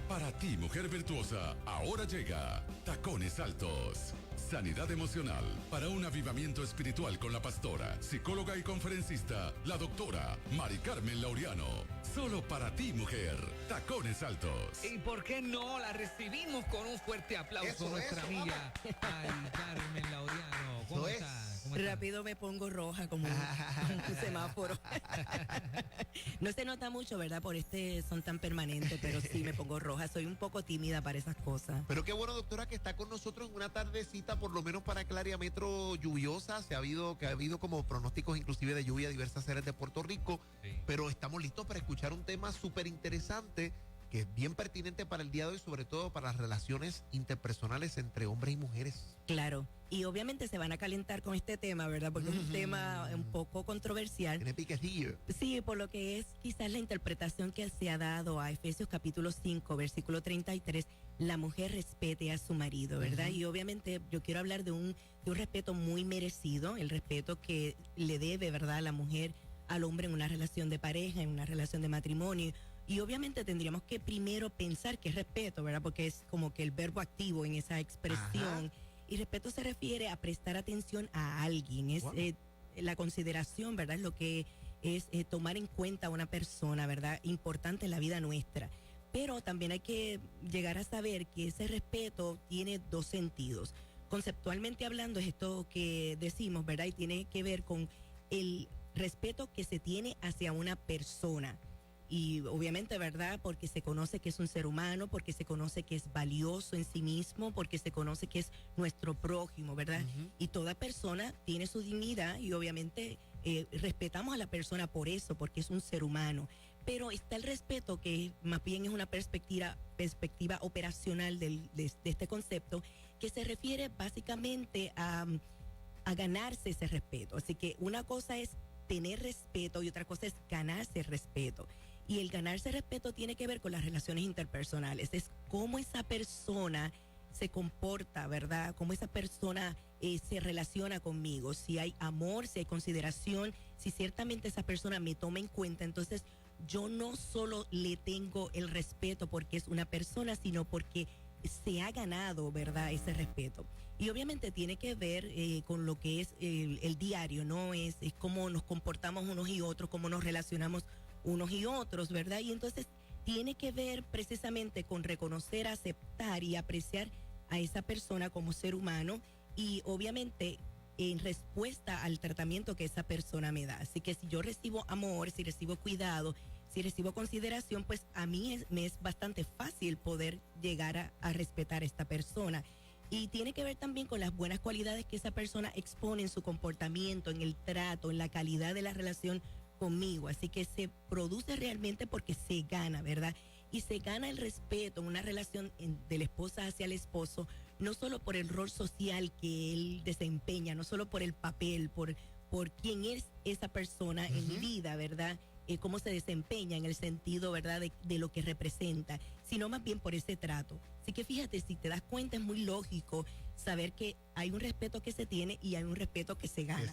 Para ti, mujer virtuosa, ahora llega Tacones Altos. Sanidad emocional para un avivamiento espiritual con la pastora, psicóloga y conferencista, la doctora Mari Carmen Laureano. Solo para ti, mujer, Tacones Altos. ¿Y por qué no? La recibimos con un fuerte aplauso, nuestra amiga Mari Carmen Laureano. ¿Cómo estás? Rápido me pongo roja como un semáforo. No se nota mucho, ¿verdad? Por son tan permanentes, pero sí me pongo roja. Soy un poco tímida para esas cosas. Pero qué bueno, doctora, que está con nosotros en una tardecita, por lo menos para que el área metro lluviosa. Ha habido como pronósticos inclusive de lluvia a diversas áreas de Puerto Rico. Sí. Pero estamos listos para escuchar un tema súper interesante que es bien pertinente para el día de hoy, sobre todo para las relaciones interpersonales entre hombres y mujeres. Claro, y obviamente se van a calentar con este tema, ¿verdad? Porque es un tema un poco controversial. Tiene piquecillo. Sí, por lo que es quizás la interpretación que se ha dado a Efesios capítulo 5, versículo 33, la mujer respete a su marido, ¿verdad? Y obviamente yo quiero hablar de un respeto muy merecido, el respeto que le debe, ¿verdad?, la mujer al hombre en una relación de pareja, en una relación de matrimonio. Y obviamente tendríamos que primero pensar que es respeto, ¿verdad? Porque es como que el verbo activo en esa expresión. Ajá. Y respeto se refiere a prestar atención a alguien. Es la consideración, ¿verdad? Es lo que es tomar en cuenta a una persona, ¿verdad? Importante en la vida nuestra. Pero también hay que llegar a saber que ese respeto tiene dos sentidos. Conceptualmente hablando es esto que decimos, ¿verdad? Y tiene que ver con el respeto que se tiene hacia una persona. Y obviamente, ¿verdad? Porque se conoce que es un ser humano, porque se conoce que es valioso en sí mismo, porque se conoce que es nuestro prójimo, ¿verdad? Y toda persona tiene su dignidad y obviamente respetamos a la persona por eso, porque es un ser humano. Pero está el respeto que más bien es una perspectiva operacional de este concepto, que se refiere básicamente a ganarse ese respeto. Así que una cosa es tener respeto y otra cosa es ganarse respeto. Y el ganarse respeto tiene que ver con las relaciones interpersonales. Es cómo esa persona se comporta, ¿verdad? Cómo esa persona se relaciona conmigo. Si hay amor, si hay consideración, si ciertamente esa persona me toma en cuenta. Entonces, yo no solo le tengo el respeto porque es una persona, sino porque se ha ganado, ¿verdad?, ese respeto. Y obviamente tiene que ver con lo que es el diario, ¿no? Es cómo nos comportamos unos y otros, cómo nos relacionamos unos y otros, ¿verdad? Y entonces tiene que ver precisamente con reconocer, aceptar y apreciar a esa persona como ser humano y obviamente en respuesta al tratamiento que esa persona me da. Así que si yo recibo amor, si recibo cuidado, si recibo consideración, pues a mí me es bastante fácil poder llegar a respetar a esta persona. Y tiene que ver también con las buenas cualidades que esa persona expone en su comportamiento, en el trato, en la calidad de la relación conmigo. Así que se produce realmente porque se gana, ¿verdad? Y se gana el respeto en una relación de la esposa hacia el esposo, no solo por el rol social que él desempeña, no solo por el papel, por quién es esa persona en mi vida, ¿verdad? Cómo se desempeña en el sentido, ¿verdad?, de lo que representa, sino más bien por ese trato. Así que fíjate, si te das cuenta, es muy lógico saber que hay un respeto que se tiene y hay un respeto que se gana.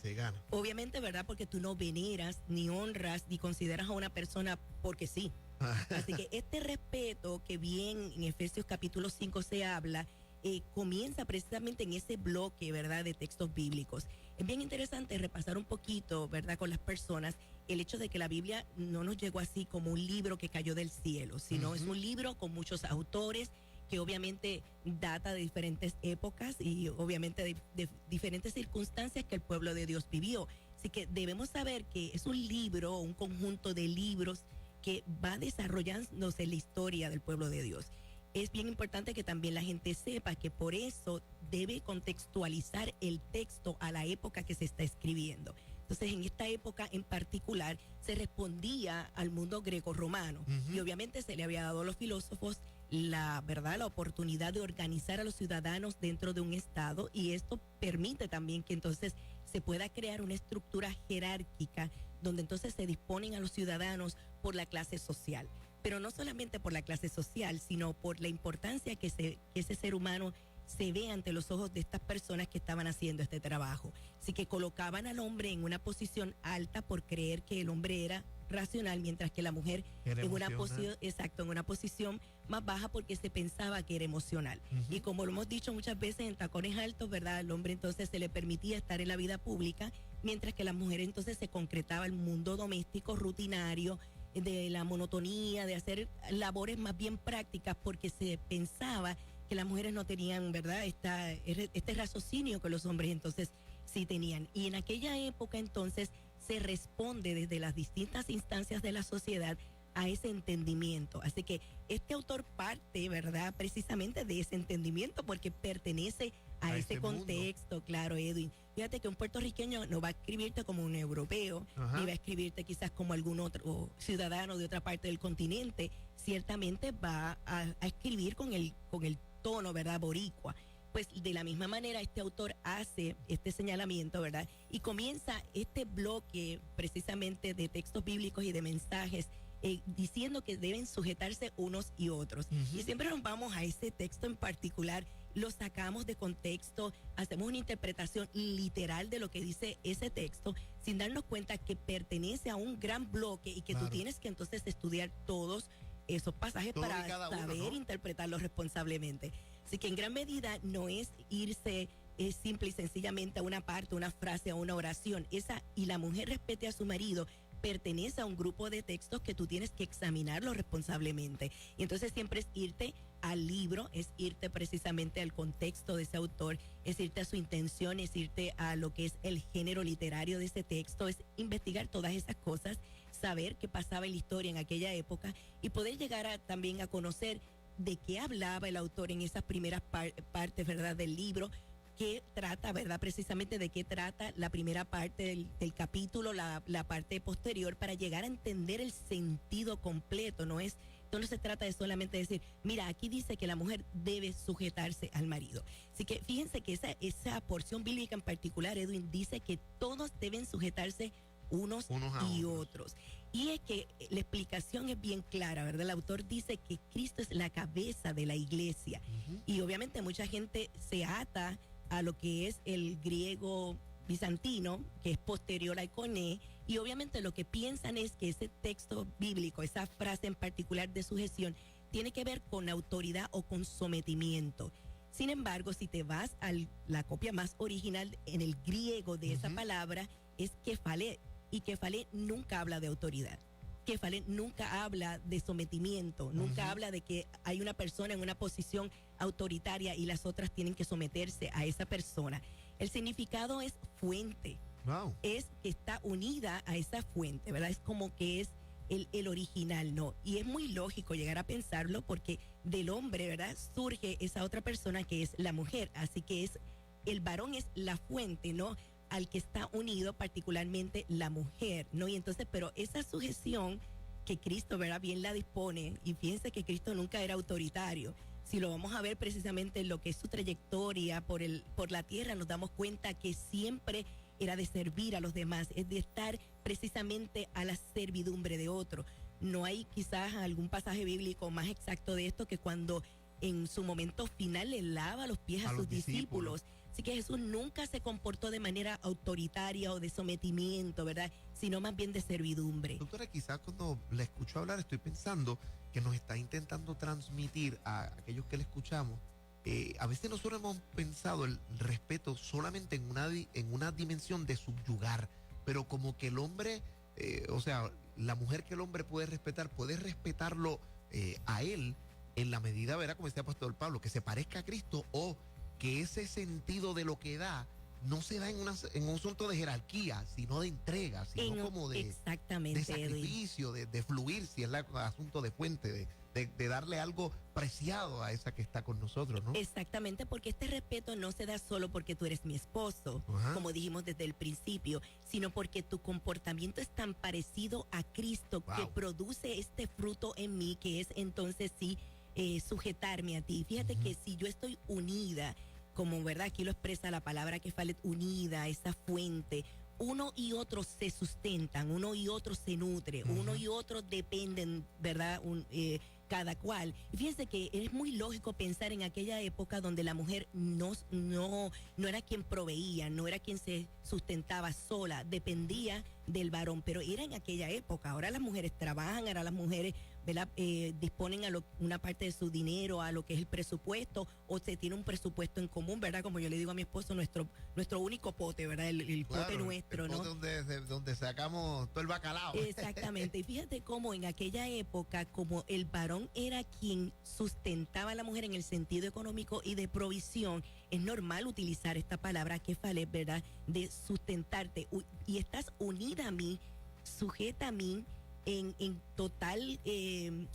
Obviamente, ¿verdad?, porque tú no veneras, ni honras, ni consideras a una persona porque sí. Así que este respeto que bien en Efesios capítulo 5 se habla, comienza precisamente en ese bloque, ¿verdad?, de textos bíblicos. Es bien interesante repasar un poquito, ¿verdad?, con las personas, el hecho de que la Biblia no nos llegó así como un libro que cayó del cielo, sino es un libro con muchos autores que obviamente data de diferentes épocas y obviamente de diferentes circunstancias que el pueblo de Dios vivió. Así que debemos saber que es un libro, un conjunto de libros que va desarrollándose la historia del pueblo de Dios. Es bien importante que también la gente sepa que por eso debe contextualizar el texto a la época que se está escribiendo. Entonces, en esta época en particular se respondía al mundo greco-romano y obviamente se le había dado a los filósofos la oportunidad de organizar a los ciudadanos dentro de un estado, y esto permite también que entonces se pueda crear una estructura jerárquica donde entonces se disponen a los ciudadanos por la clase social. Pero no solamente por la clase social, sino por la importancia que ese ser humano se ve ante los ojos de estas personas que estaban haciendo este trabajo. Así que colocaban al hombre en una posición alta por creer que el hombre era racional, mientras que la mujer Era en una emocional. en una posición más baja porque se pensaba que era emocional. Y como lo hemos dicho muchas veces en tacones altos, ¿verdad? Al hombre entonces se le permitía estar en la vida pública, mientras que la mujer entonces se concretaba el mundo doméstico rutinario, de la monotonía, de hacer labores más bien prácticas, porque se pensaba que las mujeres no tenían, ¿verdad?, este raciocinio que los hombres entonces sí tenían. Y en aquella época entonces se responde desde las distintas instancias de la sociedad a ese entendimiento. Así que este autor parte, ¿verdad?, precisamente de ese entendimiento, porque pertenece a ese ese mundo. contexto, claro, Edwin. Fíjate que un puertorriqueño no va a escribirte como un europeo, Ajá. ni va a escribirte quizás como algún otro ciudadano de otra parte del continente. Ciertamente va a escribir con el tono, ¿verdad?, boricua. Pues de la misma manera este autor hace este señalamiento, ¿verdad? Y comienza este bloque precisamente de textos bíblicos y de mensajes diciendo que deben sujetarse unos y otros. Y siempre nos vamos a ese texto en particular, lo sacamos de contexto, hacemos una interpretación literal de lo que dice ese texto, sin darnos cuenta que pertenece a un gran bloque y que Claro. tú tienes que entonces estudiar todos esos pasajes Todo y para cada uno, saber ¿no? interpretarlos responsablemente. Así que en gran medida no es irse simple y sencillamente a una parte, una frase, a una oración. Esa y la mujer respete a su marido pertenece a un grupo de textos que tú tienes que examinarlo responsablemente. Y entonces siempre es irte al libro, es irte precisamente al contexto de ese autor, es irte a su intención, es irte a lo que es el género literario de ese texto, es investigar todas esas cosas, saber qué pasaba en la historia en aquella época y poder llegar también a conocer de qué hablaba el autor en esas primeras partes, ¿verdad?, del libro, qué trata, ¿verdad?, precisamente de qué trata la primera parte del capítulo, la parte posterior, para llegar a entender el sentido completo. No se trata de solamente decir, mira, aquí dice que la mujer debe sujetarse al marido. Así que fíjense que esa porción bíblica en particular, Edwin, dice que todos deben sujetarse unos a y otros. otros. Y es que la explicación es bien clara, ¿verdad? El autor dice que Cristo es la cabeza de la iglesia. Y obviamente mucha gente se ata a lo que es el griego bizantino, que es posterior al koiné, y obviamente lo que piensan es que ese texto bíblico, esa frase en particular de sujeción, tiene que ver con autoridad o con sometimiento. Sin embargo, si te vas a la copia más original en el griego de esa palabra, es kefalé, y kefalé nunca habla de autoridad. Kefalé nunca habla de sometimiento, nunca habla de que hay una persona en una posición autoritaria y las otras tienen que someterse a esa persona. El significado es fuente, Wow. es que está unida a esa fuente, ¿verdad? Es como que es el original, ¿no? Y es muy lógico llegar a pensarlo porque del hombre, ¿verdad?, surge esa otra persona que es la mujer. Así que el varón es la fuente, ¿no?, al que está unido particularmente la mujer, ¿no? Y entonces, pero esa sujeción que Cristo, ¿verdad?, bien la dispone, y fíjense que Cristo nunca era autoritario. Si lo vamos a ver precisamente en lo que es su trayectoria por la tierra, nos damos cuenta que siempre era de servir a los demás, es de estar precisamente a la servidumbre de otro. No hay quizás algún pasaje bíblico más exacto de esto que cuando en su momento final le lava los pies a sus los discípulos. Así que Jesús nunca se comportó de manera autoritaria o de sometimiento, ¿verdad?, sino más bien de servidumbre. Doctora, quizás cuando la escucho hablar estoy pensando que nos está intentando transmitir a aquellos que le escuchamos. A veces nosotros hemos pensado el respeto solamente en una dimensión de subyugar, pero como que el hombre, o sea, la mujer que el hombre puede respetarlo a él en la medida, ¿verdad?, como decía Apóstol Pablo, que se parezca a Cristo, o que ese sentido de lo que da no se da en un asunto de jerarquía, sino de entrega, sino como de exactamente, sacrificio, de fluir, si es el asunto de fuente, de darle algo preciado a esa que está con nosotros, ¿no? Exactamente, porque este respeto no se da solo porque tú eres mi esposo, Ajá. como dijimos desde el principio, sino porque tu comportamiento es tan parecido a Cristo que Wow. produce este fruto en mí, que es entonces sí sujetarme a ti. Fíjate que si yo estoy unida, como verdad aquí lo expresa la palabra que fale, unida, esa fuente, uno y otro se sustentan, uno y otro se nutre, uno y otro dependen, ¿verdad?, cada cual. Y fíjense que es muy lógico pensar en aquella época donde la mujer no era quien proveía, no era quien se sustentaba sola, dependía del varón, pero era en aquella época. Ahora las mujeres trabajan, ahora las mujeres, ¿verdad? Disponen una parte de su dinero a lo que es el presupuesto, o se tiene un presupuesto en común, ¿verdad? Como yo le digo a mi esposo, nuestro único pote, ¿verdad? El pote nuestro, el ¿no? Pote donde sacamos todo el bacalao. Exactamente. Y fíjate cómo en aquella época, como el varón era quien sustentaba a la mujer en el sentido económico y de provisión, es normal utilizar esta palabra que fale, ¿verdad? De sustentarte. Y estás unida a mí, sujeta a mí, en total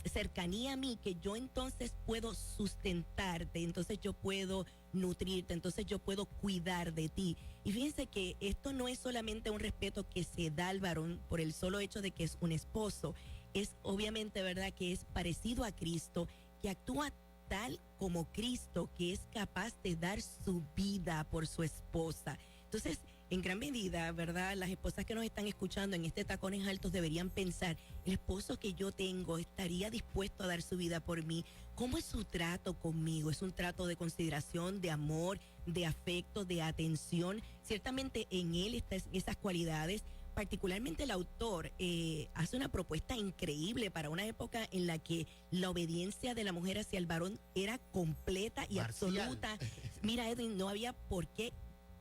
cercanía a mí, que yo entonces puedo sustentarte, entonces yo puedo nutrirte, entonces yo puedo cuidar de ti. Y fíjense que esto no es solamente un respeto que se da al varón por el solo hecho de que es un esposo, es obviamente, ¿verdad?, que es parecido a Cristo, que actúa tal como Cristo, que es capaz de dar su vida por su esposa. Entonces, en gran medida, ¿verdad?, las esposas que nos están escuchando en este Tacones Altos deberían pensar, el esposo que yo tengo estaría dispuesto a dar su vida por mí. ¿Cómo es su trato conmigo? ¿Es un trato de consideración, de amor, de afecto, de atención? Ciertamente en él están esas cualidades. Particularmente el autor hace una propuesta increíble para una época en la que la obediencia de la mujer hacia el varón era completa y Marcial. absoluta. Mira, Edwin, no había por qué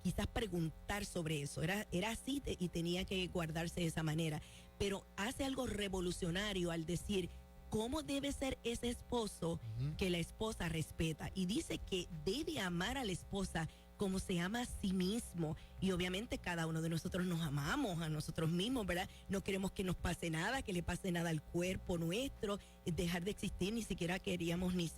quizás preguntar sobre eso, era así y tenía que guardarse de esa manera, pero hace algo revolucionario al decir cómo debe ser ese esposo que la esposa respeta, y dice que debe amar a la esposa como se ama a sí mismo. Y obviamente cada uno de nosotros nos amamos a nosotros mismos, ¿verdad? No queremos que nos pase nada, que le pase nada al cuerpo nuestro, dejar de existir, ni siquiera querríamos ni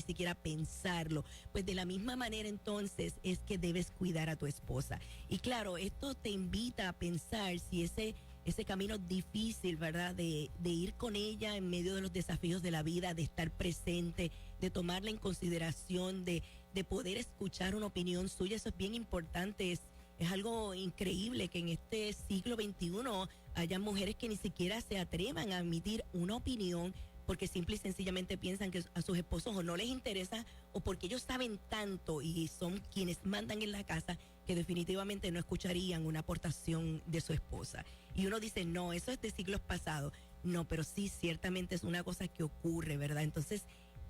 siquiera pensarlo. Pues de la misma manera entonces es que debes cuidar a tu esposa. Y claro, esto te invita a pensar si ese camino difícil, ¿verdad? De ir con ella en medio de los desafíos de la vida, de estar presente, de tomarla en consideración, de poder escuchar una opinión suya. Eso es bien importante. Es algo increíble que en este siglo XXI haya mujeres que ni siquiera se atrevan a emitir una opinión porque simple y sencillamente piensan que a sus esposos o no les interesa, o porque ellos saben tanto y son quienes mandan en la casa, que definitivamente no escucharían una aportación de su esposa. Y uno dice, no, eso es de siglos pasados. No, pero sí, ciertamente es una cosa que ocurre, ¿verdad? Entonces,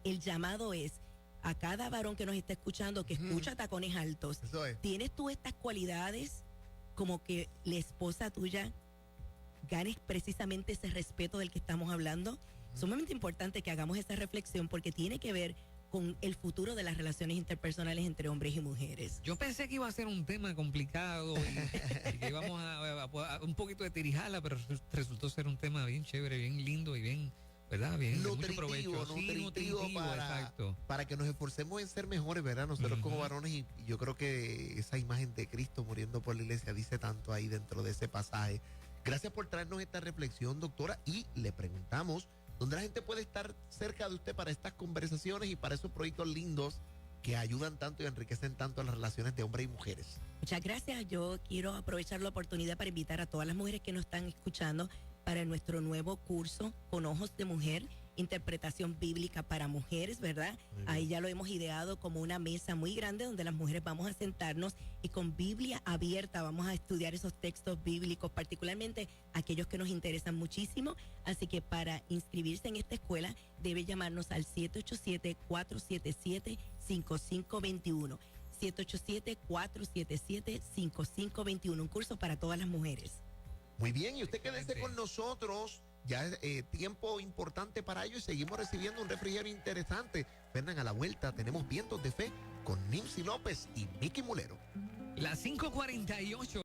el llamado es a cada varón que nos está escuchando, que escucha Tacones Altos. Eso es. ¿Tienes tú estas cualidades como que la esposa tuya ganes precisamente ese respeto del que estamos hablando? Sumamente importante que hagamos esa reflexión porque tiene que ver con el futuro de las relaciones interpersonales entre hombres y mujeres. Yo pensé que iba a ser un tema complicado y que íbamos a un poquito de tirijala, pero resultó ser un tema bien chévere, bien lindo y bien, ¿verdad? Bien, nutritivo, de mucho provecho. Sí, nutritivo, exacto. Para que nos esforcemos en ser mejores, ¿verdad? Nosotros como varones, y yo creo que esa imagen de Cristo muriendo por la iglesia dice tanto ahí dentro de ese pasaje. Gracias por traernos esta reflexión, doctora, y le preguntamos dónde la gente puede estar cerca de usted para estas conversaciones y para esos proyectos lindos que ayudan tanto y enriquecen tanto a las relaciones de hombres y mujeres. Muchas gracias. Yo quiero aprovechar la oportunidad para invitar a todas las mujeres que nos están escuchando para nuestro nuevo curso Con Ojos de Mujer, interpretación bíblica para mujeres, ¿verdad? Ahí ya lo hemos ideado como una mesa muy grande donde las mujeres vamos a sentarnos y con Biblia abierta vamos a estudiar esos textos bíblicos, particularmente aquellos que nos interesan muchísimo. Así que para inscribirse en esta escuela debe llamarnos al 787-477-5521. 787-477-5521, un curso para todas las mujeres. Muy bien, y usted quédese con nosotros. Ya es tiempo importante para ello y seguimos recibiendo un refrigerio interesante. Fernan, a la vuelta tenemos Vientos de Fe con Nimsi López y Miki Mulero. Las 5:48.